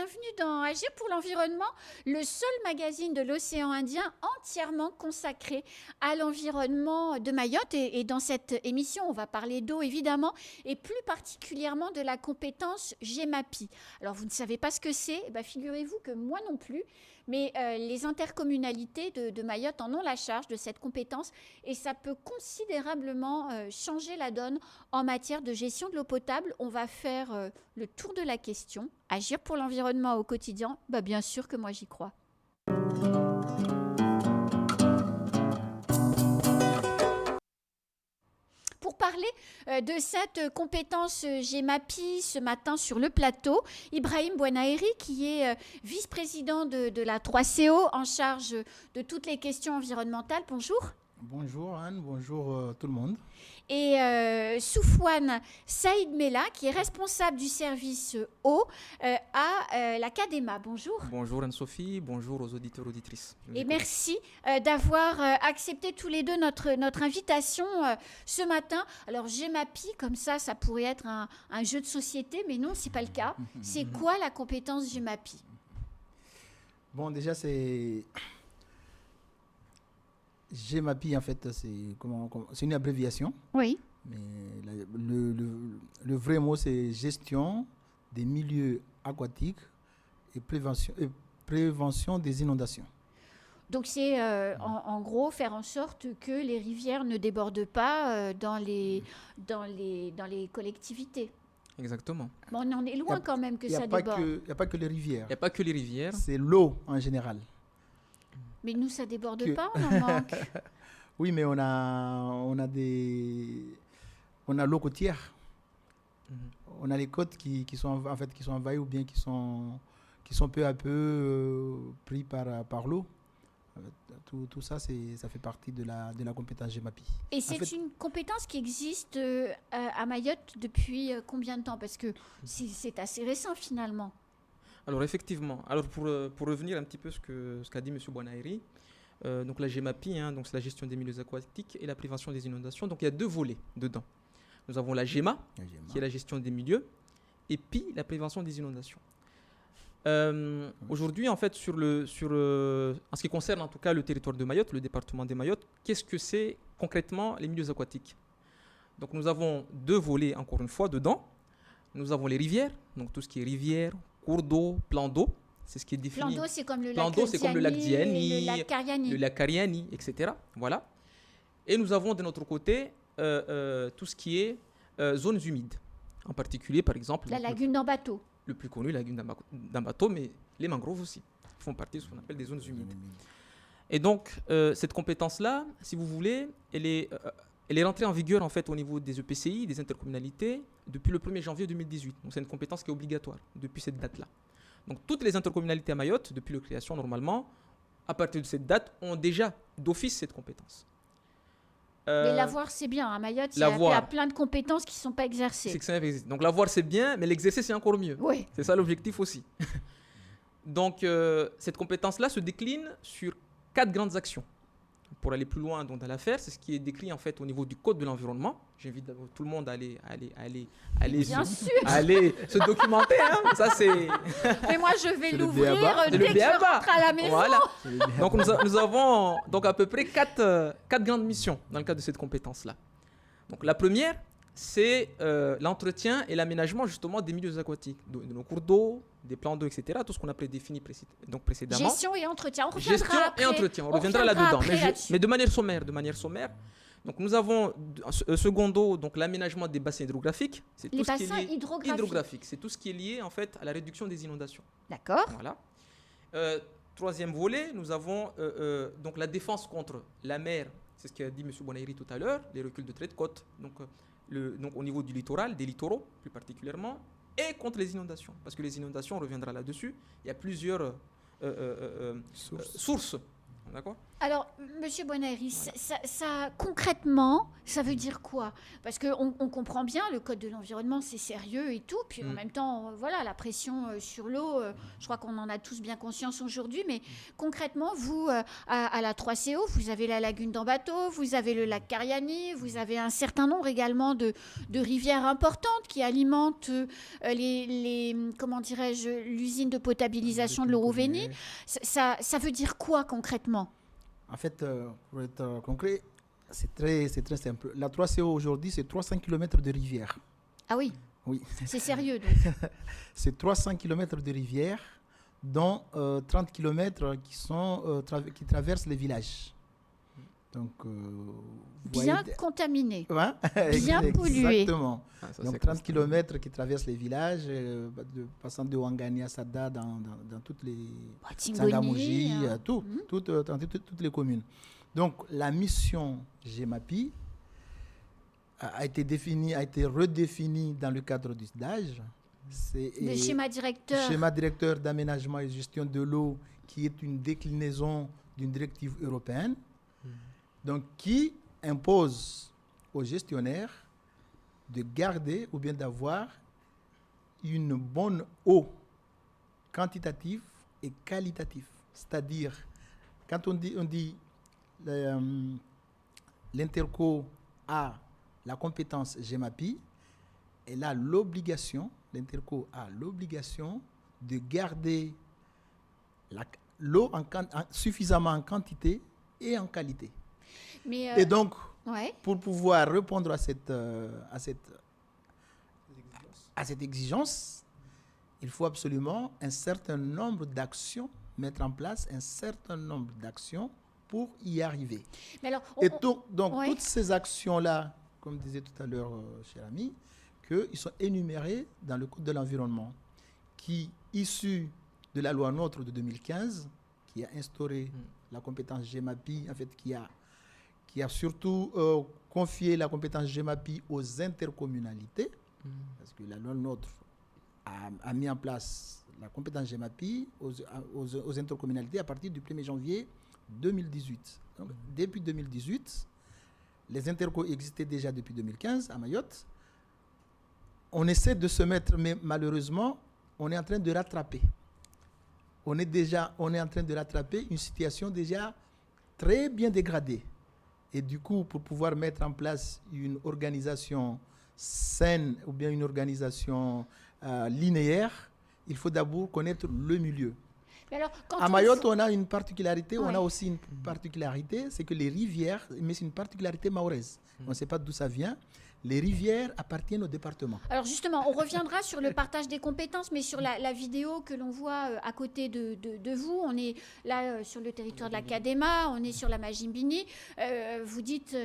bienvenue dans Agir pour l'environnement, le seul magazine de l'océan Indien entièrement consacré à l'environnement de Mayotte. Et dans cette émission, on va parler d'eau évidemment, et plus particulièrement de la compétence GEMAPI. Alors vous ne savez pas ce que c'est, figurez-vous que moi non plus, mais les intercommunalités de Mayotte en ont la charge de cette compétence et ça peut considérablement changer la donne en matière de gestion de l'eau potable. On va faire le tour de la question. Agir pour l'environnement au quotidien, bien sûr que moi j'y crois. Pour parler de cette compétence GEMAPI ce matin sur le plateau, Ibrahim Bouanaeri, qui est vice-président de la 3CO en charge de toutes les questions environnementales. Bonjour. Bonjour Anne, bonjour tout le monde. Et Soufouane Saïd Mella, qui est responsable du service eau à la CADEMA. Bonjour. Bonjour Anne-Sophie, bonjour aux auditeurs et auditrices. Et merci d'avoir accepté tous les deux notre invitation ce matin. Alors GEMAPI, comme ça pourrait être un jeu de société, mais non, c'est pas le cas. C'est quoi la compétence GEMAPI? Bon, déjà c'est... GEMAPI, en fait, c'est une abréviation. Oui. Mais le vrai mot, c'est gestion des milieux aquatiques et prévention des inondations. Donc c'est en gros faire en sorte que les rivières ne débordent pas dans les collectivités. Exactement. Bon, on en est loin quand même que ça déborde. Il n'y a pas que les rivières. Il n'y a pas que les rivières. C'est l'eau en général. Mais nous, ça déborde pas, on en manque. Oui, mais on a l'eau côtière. On a les côtes qui sont envahies ou bien qui sont peu à peu pris par l'eau. Tout ça, ça fait partie de la compétence GEMAPI. Et c'est une compétence qui existe à Mayotte depuis combien de temps? Parce que c'est assez récent finalement. Alors effectivement, pour revenir un petit peu ce qu'a dit M. Bouanaeri, donc la GEMAPI, donc c'est la gestion des milieux aquatiques et la prévention des inondations. Donc il y a deux volets dedans. Nous avons la GEMA, qui est la gestion des milieux, et puis la prévention des inondations. Aujourd'hui, en fait, en ce qui concerne en tout cas le territoire de Mayotte, le département de Mayotte, qu'est-ce que c'est concrètement les milieux aquatiques? Donc nous avons deux volets, encore une fois, dedans. Nous avons les rivières, donc tout ce qui est rivières, cours d'eau, plans d'eau, c'est ce qui est défini. Plan d'eau, c'est comme le lac Diani, le lac Kariani, etc. Voilà. Et nous avons de notre côté tout ce qui est zones humides. En particulier, par exemple... La lagune d'Ambato. Le plus connu, la lagune d'Ambato, mais les mangroves aussi font partie de ce qu'on appelle des zones humides. Et donc, cette compétence-là, si vous voulez, elle est rentrée en vigueur en fait au niveau des EPCI, des intercommunalités, depuis le 1er janvier 2018. Donc c'est une compétence qui est obligatoire depuis cette date-là. Donc toutes les intercommunalités à Mayotte, depuis la création normalement, à partir de cette date, ont déjà d'office cette compétence. Mais l'avoir c'est bien, à Mayotte, il y a plein de compétences qui ne sont pas exercées. Donc l'avoir c'est bien, mais l'exercer c'est encore mieux. Oui. C'est ça l'objectif aussi. Donc cette compétence-là se décline sur 4 grandes actions. Pour aller plus loin dans l'affaire, c'est ce qui est décrit en fait au niveau du code de l'environnement. J'invite tout le monde à aller se documenter. Hein. Ça c'est. Mais moi je vais l'ouvrir dès que je rentre à la maison. Voilà. Donc nous avons donc à peu près 4 grandes missions dans le cadre de cette compétence-là. Donc la première, c'est l'entretien et l'aménagement justement des milieux aquatiques, de nos cours d'eau, des plans d'eau, etc. Tout ce qu'on appelait défini précédemment. Gestion et entretien. On reviendra là-dedans. Mais de manière sommaire. Donc nous avons secondo, donc l'aménagement des bassins hydrographiques. C'est les tout bassins ce qui est hydrographiques. C'est tout ce qui est lié en fait à la réduction des inondations. D'accord. Voilà. Troisième volet, nous avons donc la défense contre la mer. C'est ce qu'a dit M. Bouanaeri tout à l'heure, les reculs de trait de côte. Donc au niveau du littoral, des littoraux plus particulièrement, et contre les inondations. Parce que les inondations, on reviendra là-dessus, il y a plusieurs sources. D'accord ? Alors, Monsieur Boinary, ça, concrètement, ça veut dire quoi? Parce qu'on comprend bien, le Code de l'environnement, c'est sérieux et tout. Puis en même temps, voilà, la pression sur l'eau, je crois qu'on en a tous bien conscience aujourd'hui. Mais concrètement, vous, à la 3CO, vous avez la lagune d'Ambato, vous avez le lac Kariani, vous avez un certain nombre également de rivières importantes qui alimentent comment dirais-je, l'usine de potabilisation de l'Eurovénie. Ça veut dire quoi concrètement? En fait, pour être concret, c'est très simple. La 3CO aujourd'hui, c'est 300 km de rivière. Ah oui? Oui. C'est sérieux, donc. C'est 300 km de rivière, dont 30 km qui traversent les villages. Donc, bien contaminé, ouais, bien pollué. Exactement. Donc 30 km qui traversent les villages, passant de Ouangani à Sada, dans toutes les Tingonie, toutes les communes. Donc la mission GEMAPI a été redéfinie dans le cadre du SDAGE. C'est le schéma directeur d'aménagement et gestion de l'eau, qui est une déclinaison d'une directive européenne. Donc, qui impose aux gestionnaires de garder ou bien d'avoir une bonne eau quantitative et qualitative. C'est-à-dire, quand on dit l'Interco a la compétence GEMAPI, l'Interco a l'obligation de garder l'eau suffisamment en quantité et en qualité. Et donc, pour pouvoir répondre à cette exigence, il faut absolument un certain nombre d'actions, mettre en place un certain nombre d'actions pour y arriver. Mais alors, toutes ces actions-là, comme disait tout à l'heure, cher ami, qu'ils sont énumérés dans le Code de l'environnement, qui, issu de la loi NOTRe de 2015, qui a instauré la compétence GEMAPI, en fait, qui a surtout confié la compétence GEMAPI aux intercommunalités, parce que la loi NOTRe a mis en place la compétence GEMAPI aux intercommunalités à partir du 1er janvier 2018. Donc, depuis 2018, les interco existaient déjà depuis 2015 à Mayotte. On essaie de se mettre, mais malheureusement, on est en train de rattraper. On est en train de rattraper une situation déjà très bien dégradée. Et du coup, pour pouvoir mettre en place une organisation saine ou bien une organisation linéaire, il faut d'abord connaître le milieu. Alors, à Mayotte, on a une particularité, on a aussi une particularité, c'est que les rivières, mais c'est une particularité mahoraise. On ne sait pas d'où ça vient. Les rivières appartiennent au département. Alors justement, on reviendra sur le partage des compétences, mais sur la vidéo que l'on voit à côté de vous, on est là sur le territoire de la Kadema, on est sur la Majimbini. Vous dites,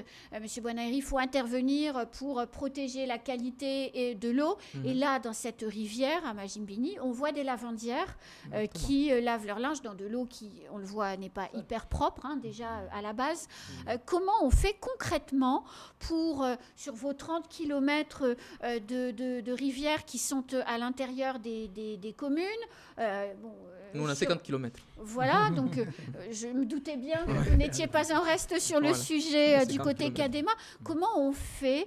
Monsieur Boinary, il faut intervenir pour protéger la qualité de l'eau. Et là, dans cette rivière à Majimbini, on voit des lavandières qui lavent leur linge dans de l'eau qui, on le voit, n'est pas hyper propre, déjà à la base. Comment on fait concrètement pour, sur vos 30 km de rivières qui sont à l'intérieur des communes. Nous, on a 50 km. Voilà, donc je me doutais bien que vous n'étiez pas en reste sur le sujet du côté Kadema. Comment on fait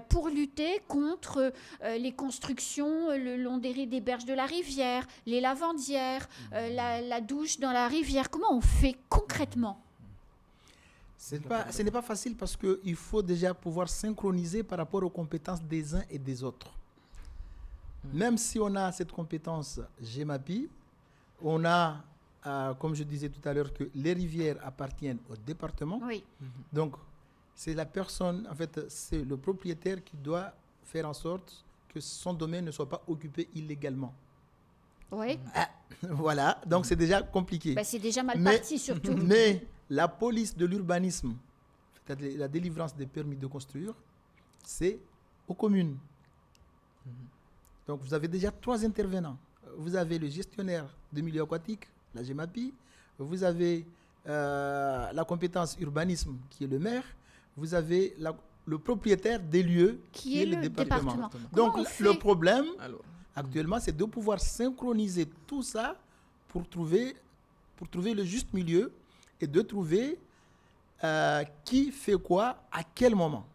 pour lutter contre les constructions le long des berges de la rivière, les lavandières, la douche dans la rivière? Comment on fait concrètement? Ce n'est pas facile parce qu'il faut déjà pouvoir synchroniser par rapport aux compétences des uns et des autres. Même si on a cette compétence GEMAPI, on a, comme je disais tout à l'heure, que les rivières appartiennent au département. Oui. Donc, c'est la personne, en fait, c'est le propriétaire qui doit faire en sorte que son domaine ne soit pas occupé illégalement. Oui. Voilà, donc c'est déjà compliqué. C'est déjà mal parti surtout. Mais la police de l'urbanisme, c'est-à-dire la délivrance des permis de construire, c'est aux communes. Donc vous avez déjà 3 intervenants. Vous avez le gestionnaire de milieu aquatique, la GEMAPI, vous avez la compétence urbanisme qui est le maire, vous avez le propriétaire des lieux qui est le département. Donc le problème actuellement, c'est de pouvoir synchroniser tout ça pour trouver le juste milieu et de trouver qui fait quoi à quel moment.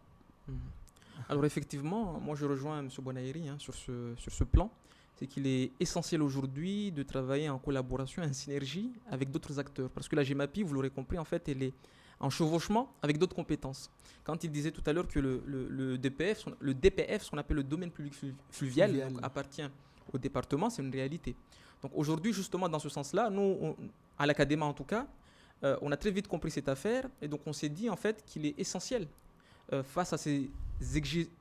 Alors effectivement, moi je rejoins M. Bonaïri sur ce plan. C'est qu'il est essentiel aujourd'hui de travailler en collaboration, en synergie avec d'autres acteurs. Parce que la GEMAPI, vous l'aurez compris, en fait, elle est en chevauchement avec d'autres compétences. Quand il disait tout à l'heure que le DPF, ce qu'on appelle le domaine public fluvial, donc, appartient au département, c'est une réalité. Donc aujourd'hui, justement, dans ce sens-là, nous, à l'Académie en tout cas, on a très vite compris cette affaire et donc on s'est dit en fait qu'il est essentiel face à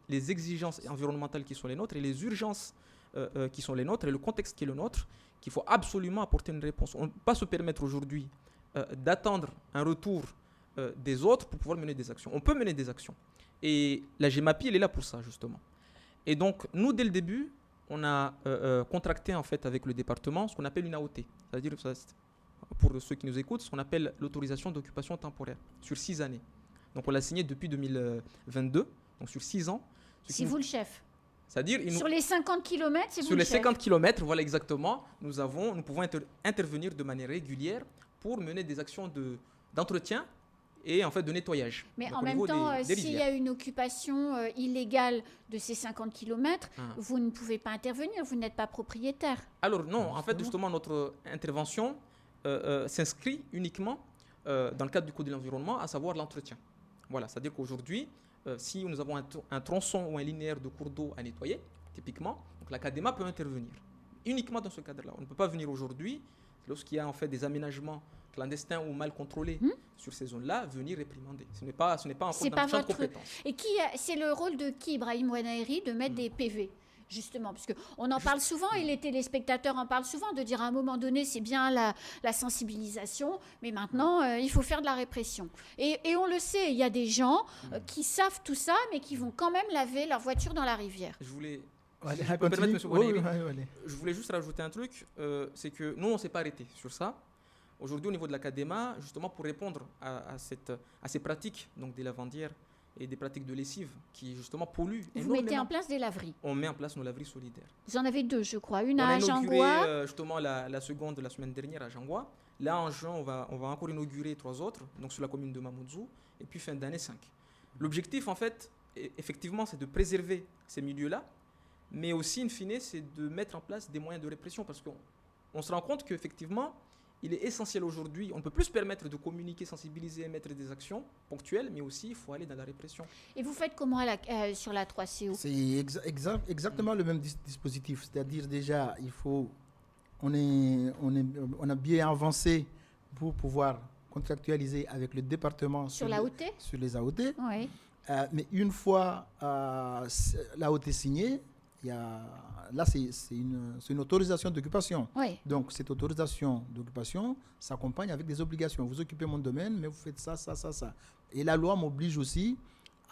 les exigences environnementales qui sont les nôtres et les urgences qui sont les nôtres et le contexte qui est le nôtre, qu'il faut absolument apporter une réponse. On ne peut pas se permettre aujourd'hui d'attendre un retour des autres pour pouvoir mener des actions. On peut mener des actions. Et la GEMAPI, elle est là pour ça, justement. Et donc, nous, dès le début, on a contracté en fait avec le département ce qu'on appelle une AOT. C'est-à-dire, pour ceux qui nous écoutent, ce qu'on appelle l'autorisation d'occupation temporaire sur 6 années. Donc, on l'a signé depuis 2022, donc sur 6 ans. C'est vous le chef. C'est-à-dire, sur les 50 km, c'est vous sur le les chef. 50 km, voilà exactement, nous pouvons intervenir de manière régulière pour mener des actions d'entretien et en fait de nettoyage. Mais donc, en même temps, s'il y a une occupation illégale de ces 50 km, vous ne pouvez pas intervenir, vous n'êtes pas propriétaire. Alors non, en fait, justement, notre intervention s'inscrit uniquement dans le cadre du Code de l'environnement, à savoir l'entretien. Voilà, c'est-à-dire qu'aujourd'hui, si nous avons un tronçon ou un linéaire de cours d'eau à nettoyer, typiquement, donc l'Académie peut intervenir uniquement dans ce cadre-là. On ne peut pas venir aujourd'hui, lorsqu'il y a en fait des aménagements clandestins ou mal contrôlés sur ces zones-là, venir réprimander. Ce n'est pas encore dans le champ de compétence. Et c'est le rôle de qui, Ibrahim Bonaïri, de mettre des PV justement, parce qu'on en parle souvent et les téléspectateurs en parlent souvent, de dire à un moment donné, c'est bien la sensibilisation, mais maintenant, il faut faire de la répression. Et on le sait, il y a des gens qui savent tout ça, mais qui vont quand même laver leur voiture dans la rivière. Je voulais juste rajouter un truc, c'est que nous, on ne s'est pas arrêté sur ça. Aujourd'hui, au niveau de l'Académie, justement pour répondre à ces pratiques, donc des lavandières, et des pratiques de lessive qui justement polluent énormément. Vous mettez en place des laveries. On met en place nos laveries solidaires. Vous en avez 2, je crois. Une à Ajangwa. On a inauguré justement la seconde de la semaine dernière à Ajangwa. Là, en juin, on va encore inaugurer 3 autres, donc sur la commune de Mamoudzou, et puis fin d'année 5. L'objectif, en fait, effectivement, c'est de préserver ces milieux-là, mais aussi, in fine, c'est de mettre en place des moyens de répression, parce qu'on se rend compte qu'effectivement, il est essentiel aujourd'hui, on ne peut plus se permettre de communiquer, sensibiliser, mettre des actions ponctuelles, mais aussi il faut aller dans la répression. Et vous faites comment sur la 3CO? C'est exactement le même dispositif, c'est-à-dire déjà, on a bien avancé pour pouvoir contractualiser avec le département sur les AOT. Oui. Mais une fois l'AOT signée, là, c'est une autorisation d'occupation. Oui. Donc, cette autorisation d'occupation s'accompagne avec des obligations. Vous occupez mon domaine, mais vous faites ça. Et la loi m'oblige aussi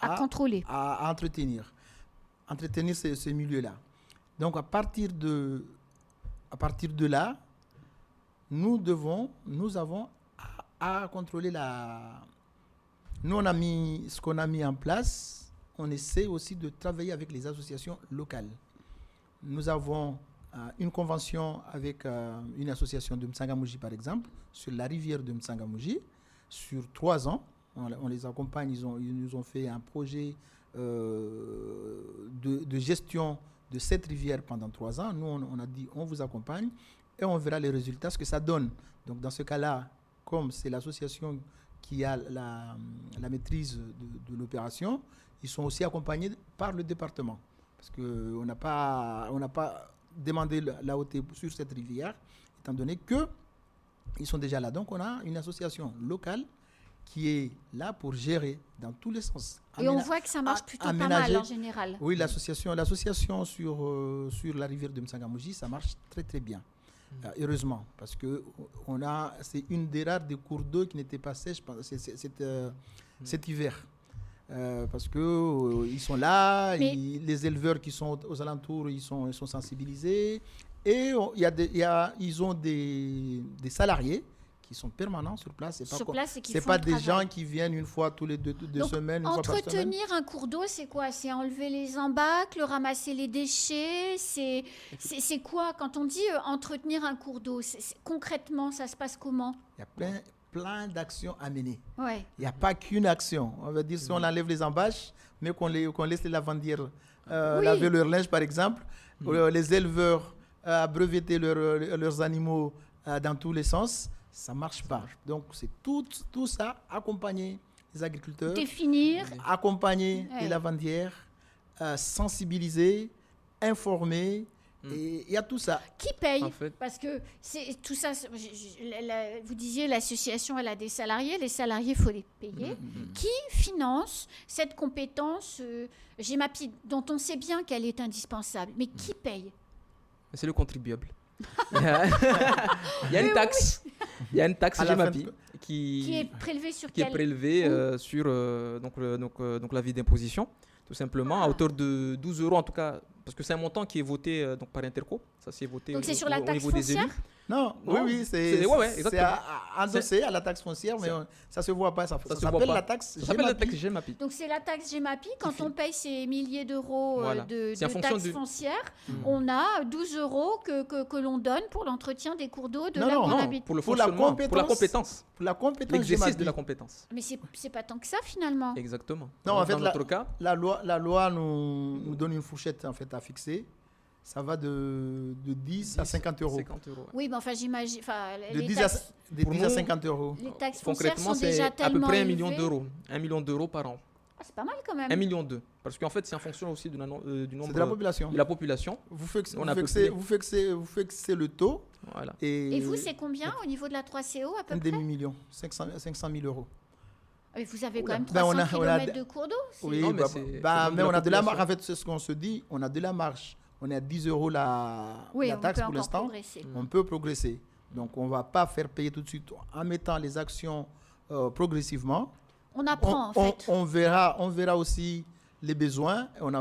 à contrôler, à entretenir ces milieux-là. Donc, à partir de là, nous avons à contrôler Nous, on a mis ce qu'on a mis en place. On essaie aussi de travailler avec les associations locales. Nous avons une convention avec une association de M'Tsangamouji, par exemple, sur la rivière de M'Tsangamouji, sur 3 ans. On les accompagne, ils nous ont fait un projet de gestion de cette rivière pendant 3 ans. Nous, on a dit, on vous accompagne et on verra les résultats, ce que ça donne. Donc, dans ce cas-là, comme c'est l'association qui a la maîtrise de l'opération, ils sont aussi accompagnés par le département. Parce qu'on n'a pas demandé l'AOT sur cette rivière, étant donné qu'ils sont déjà là. Donc, on a une association locale qui est là pour gérer dans tous les sens. Et on voit que ça marche plutôt pas mal en général. Oui, l'association sur la rivière de M'Tsangamouji, ça marche très très bien. Heureusement, parce que c'est une des rares des cours d'eau qui n'était pas sèche cet hiver. Parce qu'ils sont là, les éleveurs qui sont aux alentours, ils sont sensibilisés. Et ils ont des salariés qui sont permanents sur place. C'est pas des gens qui viennent une fois tous les deux semaines, une fois par semaine. Entretenir un cours d'eau, c'est quoi? C'est enlever les embâcles, ramasser les déchets. C'est quoi quand on dit entretenir un cours d'eau? Concrètement, ça se passe comment? Il y a plein d'actions à mener. Ouais. Il n'y a pas qu'une action. On va dire, si on enlève les embâches, mais qu'on laisse les lavandières laver leur linge, par exemple, les éleveurs breveter leurs animaux dans tous les sens, ça ne marche pas. Donc, c'est tout ça, accompagner les agriculteurs, Définir. accompagner les lavandières, sensibiliser, informer. Et il y a tout ça. Qui paye? En fait. Parce que c'est tout ça. Vous disiez l'association, elle a des salariés. Les salariés, il faut les payer. Qui finance cette compétence GEMAPI, dont on sait bien qu'elle est indispensable? Mais qui paye? C'est le contribuable. Il y a une taxe. Il y a une taxe GEMAPI Qui est prélevée sur qui est quel... prélevée sur donc l'avis d'imposition, tout simplement, à hauteur de 12 euros en tout cas, parce que c'est un montant qui est voté donc par Interco. Ça c'est voté Donc c'est sur la au taxe niveau des foncière? élus. Non, oui, c'est exactement. endossé à la taxe foncière, mais ça ne se voit pas. Ça se voit s'appelle pas. la taxe Ça s'appelle la GEMAPI. taxe GEMAPI. Donc c'est la taxe GEMAPI. Quand on paye ces milliers d'euros Voilà. de C'est en fonction taxe du- foncière, on a 12 euros que l'on donne pour l'entretien des cours d'eau de Non, là où on Non, habite. pour le Pour la fonctionnement, pour la compétence. compétence, Pour la compétence l'exercice GEMAPI. de la compétence. Mais c'est pas tant que ça finalement. Exactement. Non, Donc, en fait, dans notre cas, La loi nous donne une fourchette en fait, à fixer. Ça va de 10 à 50 euros. 50 euros. ouais. Oui, mais enfin j'imagine. Enfin, De les 10 taxes, Pour 10 à nous, 50 euros. les taxes foncières Concrètement, sont c'est déjà à peu tellement près 1 million élevées. d'euros. 1 million d'euros par an. Ah, c'est pas mal quand même. 1 million d'euros. Parce qu'en fait, c'est en fonction aussi du nombre C'est de la population. de la population. Vous fixez, On vous a fixez- peuplé. vous fixez le taux Voilà. Et vous, c'est combien au niveau de la 3CO à peu un près? demi-million, 500 000 euros. Mais vous avez quand Oula. même Ben, 300 on a- km de cours d'eau. c'est- Oui, Non, mais bah, c'est- bah, c'est mais donc on la a de la marge. population. En fait, c'est ce qu'on se dit. On a de la marge. On est à 10 euros Oui, la on taxe peut pour encore l'instant. progresser. On peut progresser. Donc, on ne va pas faire payer tout de suite en mettant les actions progressivement. On apprend en fait. On verra aussi les besoins. On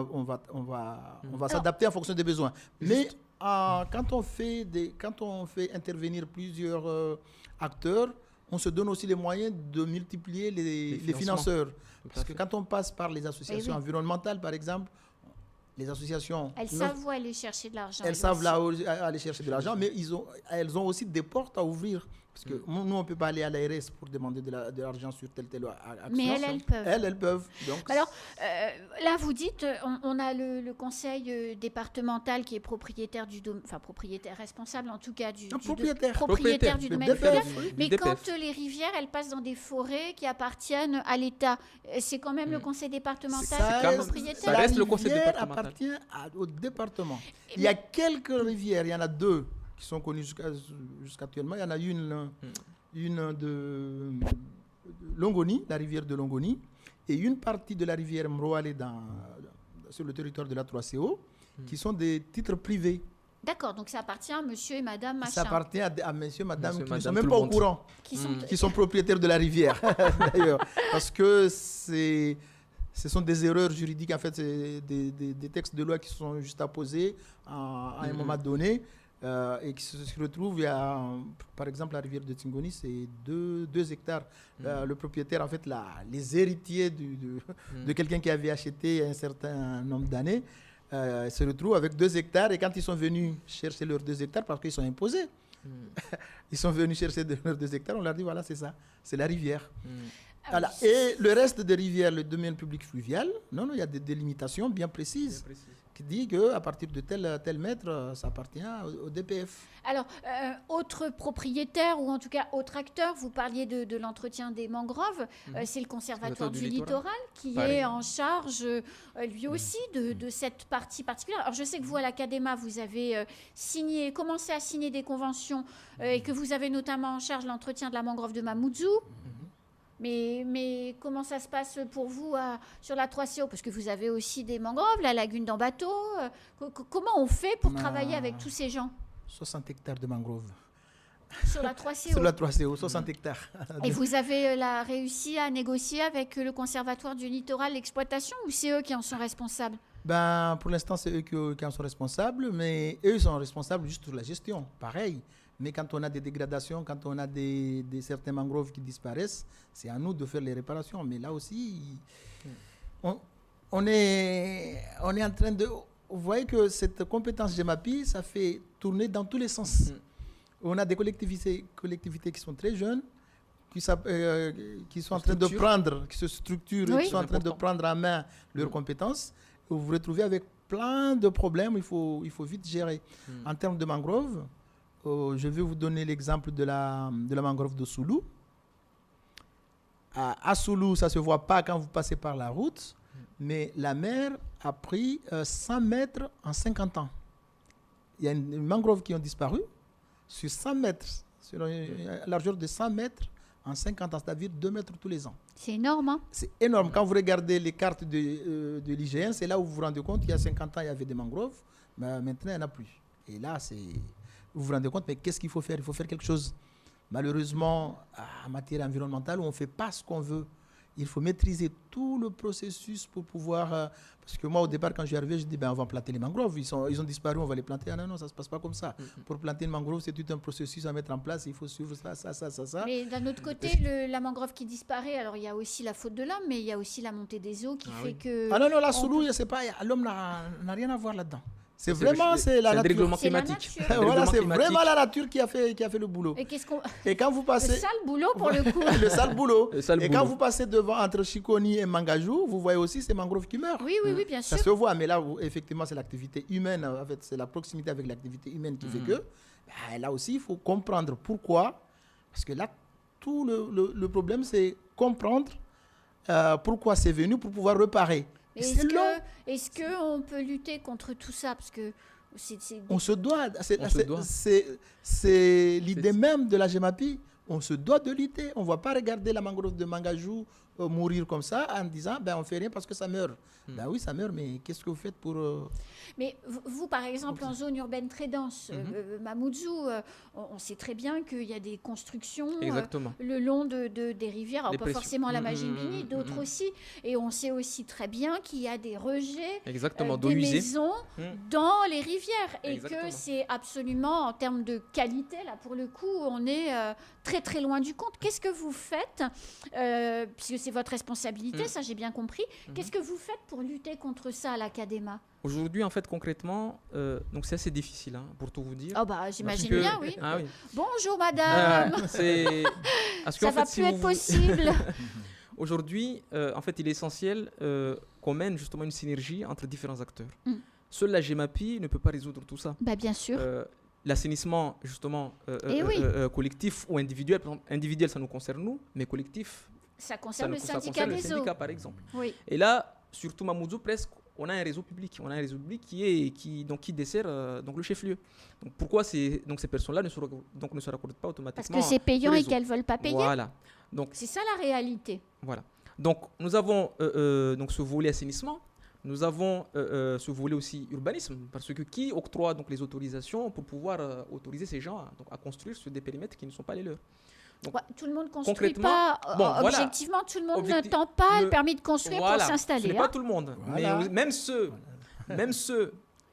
va s'adapter en fonction des besoins. Mais quand on fait intervenir plusieurs acteurs, on se donne aussi les moyens de multiplier les financements. financeurs. Tout à Parce que fait. quand on passe par les associations oui. environnementales, par exemple, les associations, Elles savent où aller chercher de l'argent. elles savent là où aller chercher de l'argent, mais elles ont aussi des portes à ouvrir. Parce que nous, on ne peut pas aller à l'ARS pour demander de l'argent sur telle action. Mais elles peuvent. Elles peuvent. Donc, Alors, là, vous dites, on a le conseil départemental qui est propriétaire du domaine, enfin propriétaire responsable en tout cas propriétaire du Le domaine DPF, privé. oui. Mais DPF. quand les rivières, elles passent dans des forêts qui appartiennent à l'État, c'est quand même le conseil départemental Ça qui est reste- propriétaire. ça reste le conseil rivière départemental. appartient au département. Il y a quelques rivières, il y en a deux qui sont connues jusqu'actuellement. Il y en a une de Longoni, la rivière de Longoni, et une partie de la rivière Mroale sur le territoire de la 3CO, qui sont des titres privés. D'accord, donc ça appartient à monsieur et madame Ça machin. appartient à monsieur, madame, Monsieur, qui ne sont madame, même tout pas le au monde. courant, Qui sont, qui sont propriétaires de la rivière, d'ailleurs. Parce que ce sont des erreurs juridiques, en fait, c'est des textes de loi qui sont juste apposés à un moment donné et qui se retrouvent. Il y a, par exemple, la rivière de Tingoni, c'est 2 hectares. Le propriétaire, en fait, les héritiers de quelqu'un qui avait acheté un certain nombre d'années, se retrouvent avec 2 hectares. Et quand ils sont venus chercher leurs 2 hectares, parce qu'ils sont imposés, ils sont venus chercher leurs 2 hectares, on leur dit voilà, c'est ça, c'est la rivière. Voilà. Et le reste des rivières, le domaine public fluvial, non, il y a des délimitations bien précises qui disent qu'à partir de tel mètre, ça appartient au DPF. Alors, autre propriétaire ou en tout cas autre acteur, vous parliez de l'entretien des mangroves, c'est le Conservatoire du littoral qui Pareil. est en charge lui aussi de cette partie particulière. Alors, je sais que vous, à l'Académa, vous avez commencé à signer des conventions et que vous avez notamment en charge l'entretien de la mangrove de Mamoudzou. Mais comment ça se passe pour vous sur la 3CO? Parce que vous avez aussi des mangroves, la lagune d'Ambato. Comment on fait pour travailler avec tous ces gens 60 hectares de mangroves. sur la 3CO? Sur la 3CO, 60 hectares. Et vous avez réussi à négocier avec le Conservatoire du littoral l'exploitation ou c'est eux qui en sont responsables? Ben, pour l'instant, c'est eux qui en sont responsables, mais eux sont responsables juste pour la gestion. Pareil. Mais quand on a des dégradations, quand on a certains mangroves qui disparaissent, c'est à nous de faire les réparations. Mais là aussi, on est en train de... Vous voyez que cette compétence GEMAPI, ça fait tourner dans tous les sens. On a des collectivités qui sont très jeunes, qui sont en train de prendre, qui se structurent, Oui. qui sont en train de prendre en main leurs compétences, vous vous retrouvez avec plein de problèmes, il faut vite gérer. En termes de mangrove, je vais vous donner l'exemple de la mangrove de Soulou. À Soulou, ça ne se voit pas quand vous passez par la route, mais la mer a pris 100 mètres en 50 ans. Il y a une mangrove qui ont disparu sur 100 mètres, sur une largeur de 100 mètres en 50 ans, c'est-à-dire 2 mètres tous les ans. C'est énorme, hein? C'est énorme. Quand vous regardez les cartes de l'IGN, c'est là où vous vous rendez compte qu'il y a 50 ans, il y avait des mangroves, mais maintenant, il n'y en a plus. Et là, vous vous rendez compte, mais qu'est-ce qu'il faut faire? Il faut faire quelque chose. Malheureusement, en matière environnementale, on ne fait pas ce qu'on veut. Il faut maîtriser tout le processus pour pouvoir... parce que moi, au départ, quand je suis arrivé, je dis, on va planter les mangroves. Ils ont disparu, on va les planter. Ah non, ça ne se passe pas comme ça. Pour planter une mangrove, c'est tout un processus à mettre en place. Il faut suivre ça. Mais d'un autre côté, la mangrove qui disparaît, alors il y a aussi la faute de l'homme, mais il y a aussi la montée des eaux qui fait que... Ah non, la Soulou, je ne sais pas, l'homme n'a rien à voir là-dedans. C'est vraiment c'est la nature. nature. Règlement climatique. Voilà, c'est vraiment la nature qui a fait le boulot. Et quand vous passez... Le sale boulot pour le coup. Le sale boulot. Quand vous passez devant entre Chiconi et Mangajou, vous voyez aussi ces mangroves qui meurent. Oui, bien sûr. Ça se voit, mais là, effectivement, c'est l'activité humaine, en fait, c'est la proximité avec l'activité humaine qui fait que... là aussi, il faut comprendre pourquoi. Parce que là, tout le problème, c'est comprendre pourquoi c'est venu pour pouvoir réparer. Est-ce qu'on peut lutter contre tout ça? Parce que on se doit. C'est l'idée même de la GEMAPI. On se doit de lutter. On ne va pas regarder la mangrove de Mangajou mourir comme ça en disant on ne fait rien parce que ça meurt. Oui, ça meurt, mais qu'est-ce que vous faites pour... Mais vous, par exemple, en zone urbaine très dense, Mamoudzou, on sait très bien qu'il y a des constructions le long des rivières, alors pas forcément la Magimini, d'autres aussi. Et on sait aussi très bien qu'il y a des rejets des maisons dans les rivières. Et que c'est absolument, en termes de qualité, là, pour le coup, on est très, très loin du compte. Qu'est-ce que vous faites, puisque c'est votre responsabilité, ça j'ai bien compris, qu'est-ce que vous faites pour lutter contre ça à l'Académa? Aujourd'hui, en fait, concrètement, donc c'est assez difficile, pour tout vous dire. Oh j'imagine bien, oui. Ah, oui. Bonjour, madame. Ça va plus être possible. Aujourd'hui, en fait, il est essentiel qu'on mène justement une synergie entre différents acteurs. Seule la GEMAPI ne peut pas résoudre tout ça. Bien sûr. L'assainissement, justement, collectif ou individuel. Par exemple, individuel, ça nous concerne nous, mais collectif, ça concerne le syndicat des eaux. Par exemple. Oui. Et là, surtout Mamoudzou, presque, on a un réseau public. On a un réseau public qui dessert le chef-lieu. Donc pourquoi ces personnes-là ne se raccordent pas automatiquement? Parce que c'est payant et qu'elles ne veulent pas payer. Voilà. Donc, c'est ça la réalité. Voilà. Donc nous avons donc ce volet assainissement. Nous avons ce volet aussi urbanisme, parce que qui octroie donc les autorisations pour pouvoir autoriser ces gens à construire sur des périmètres qui ne sont pas les leurs. Donc, tout le monde ne construit pas. Objectivement, tout le monde n'attend pas le permis de construire pour s'installer. Ce n'est pas tout le monde. Voilà. Mais même ceux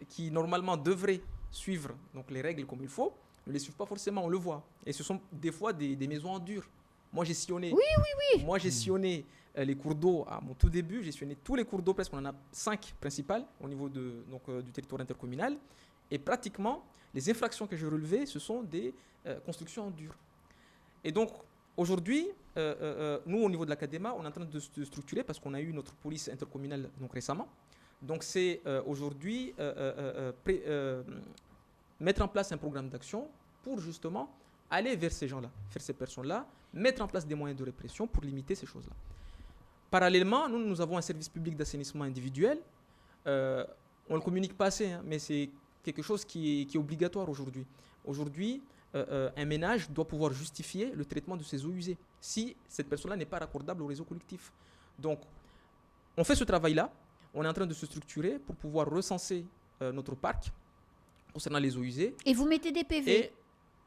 qui normalement devraient suivre donc, les règles comme il faut, ne les suivent pas forcément, on le voit. Et ce sont des fois des maisons en dur. Moi, j'ai sillonné. Oui. Moi, j'ai sillonné les cours d'eau à mon tout début. J'ai sillonné tous les cours d'eau, presque on en a 5 principales au niveau du territoire intercommunal. Et pratiquement, les infractions que j'ai relevées, ce sont des constructions en dur. Et donc, aujourd'hui, nous, au niveau de l'Académa, on est en train de se structurer parce qu'on a eu notre police intercommunale donc, récemment. Donc, c'est aujourd'hui mettre en place un programme d'action pour justement aller vers ces gens-là, vers ces personnes-là, mettre en place des moyens de répression pour limiter ces choses-là. Parallèlement, nous avons un service public d'assainissement individuel. On ne le communique pas assez, mais c'est quelque chose qui est obligatoire aujourd'hui. Aujourd'hui, un ménage doit pouvoir justifier le traitement de ses eaux usées si cette personne-là n'est pas raccordable au réseau collectif. Donc, on fait ce travail-là. On est en train de se structurer pour pouvoir recenser notre parc concernant les eaux usées. Et vous mettez des PV. Et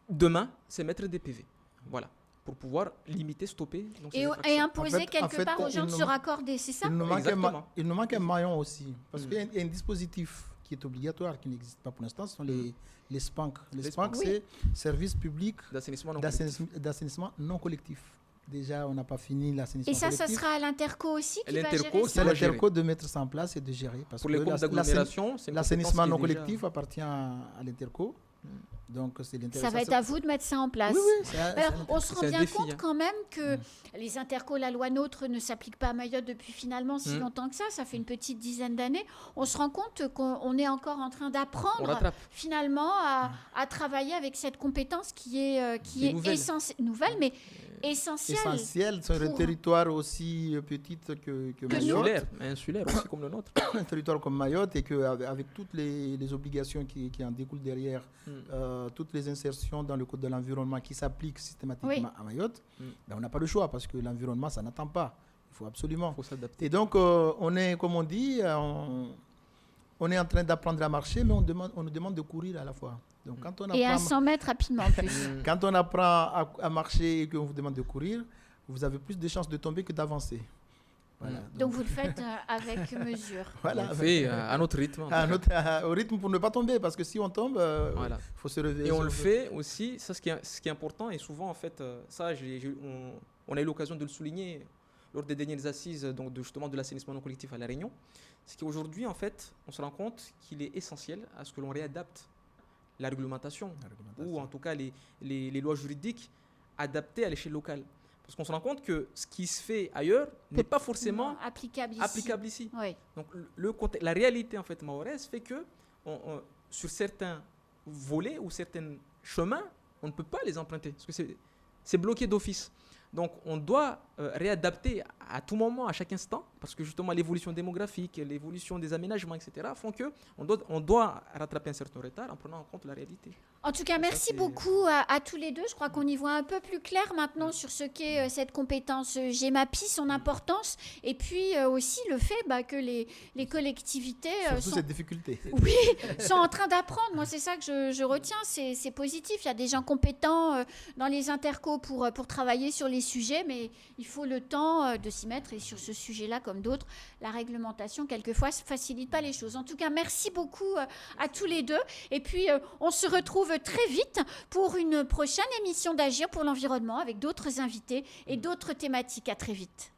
demain, c'est mettre des PV. Voilà. Pour pouvoir limiter, stopper. Donc, et imposer quelque part aux gens de se raccorder, c'est ça? Il nous manque un maillon aussi. Parce qu'il y a un dispositif qui est obligatoire, qui n'existe pas pour l'instant, ce sont les SPANC. Les SPANC, c'est Service public d'assainissement non collectif. Déjà, on n'a pas fini l'assainissement collectif. Et ça sera à l'Interco aussi qui va gérer ça? C'est l'Interco de mettre ça en place et de gérer. Parce pour les comptes d'agglomération, l'assainissement non collectif appartient à l'Interco. Donc, c'est l'intérêt. Ça va être à vous de mettre ça en place. Oui, oui. Alors, on se rend C'est un bien défi, compte hein. quand même que les intercos, la loi NOTRe ne s'applique pas à Mayotte depuis finalement si longtemps que ça. Ça fait une petite dizaine d'années. On se rend compte qu'on est encore en train On d'apprendre rattrape. finalement à travailler avec cette compétence qui est nouvelle. nouvelle, mais essentielle. Essentiel sur un pour- territoire aussi petit que Mayotte. Insulaire aussi comme le nôtre. Un territoire comme Mayotte et qu'avec toutes les obligations qui en découlent derrière, toutes les insertions dans le code de l'environnement qui s'appliquent systématiquement à Mayotte, ben on n'a pas le choix parce que l'environnement, ça n'attend pas. Il faut absolument. Il faut s'adapter. Et donc, on est, comme on dit, on est en train d'apprendre à marcher, mais on nous demande de courir à la fois. Donc, quand on Et à apprend, 100 mètres rapidement en plus. quand on apprend à marcher et qu'on vous demande de courir, vous avez plus de chances de tomber que d'avancer. Voilà. Donc vous le faites avec mesure. Voilà. On le fait à notre rythme. Au rythme pour ne pas tomber, parce que si on tombe, Voilà. faut se réveiller. Et on le fait aussi, ça ce qui est important, et souvent en fait, ça on a eu l'occasion de le souligner lors des dernières assises donc justement de l'assainissement non collectif à La Réunion, c'est qu'aujourd'hui en fait, on se rend compte qu'il est essentiel à ce que l'on réadapte la réglementation, ou en tout cas les lois juridiques adaptées à l'échelle locale. Parce qu'on se rend compte que ce qui se fait ailleurs n'est pas forcément Non, applicable ici. Oui. Donc, la réalité en fait mahoraise fait que sur certains volets ou certains chemins, on ne peut pas les emprunter parce que c'est bloqué d'office. Donc on doit réadapter à tout moment, à chaque instant, parce que justement l'évolution démographique, l'évolution des aménagements, etc. font que on doit rattraper un certain retard en prenant en compte la réalité. En tout cas, merci beaucoup à tous les deux. Je crois qu'on y voit un peu plus clair maintenant sur ce qu'est cette compétence GEMAPI, son importance, et puis aussi le fait que les collectivités surtout cette difficulté. Oui, sont en train d'apprendre. Moi, c'est ça que je retiens. C'est positif. Il y a des gens compétents dans les intercos pour travailler sur les sujets, mais il faut le temps de s'y mettre. Et sur ce sujet-là, comme d'autres, la réglementation, quelquefois, ne facilite pas les choses. En tout cas, merci beaucoup à tous les deux. Et puis, on se retrouve très vite pour une prochaine émission d'Agir pour l'environnement avec d'autres invités et d'autres thématiques. À très vite.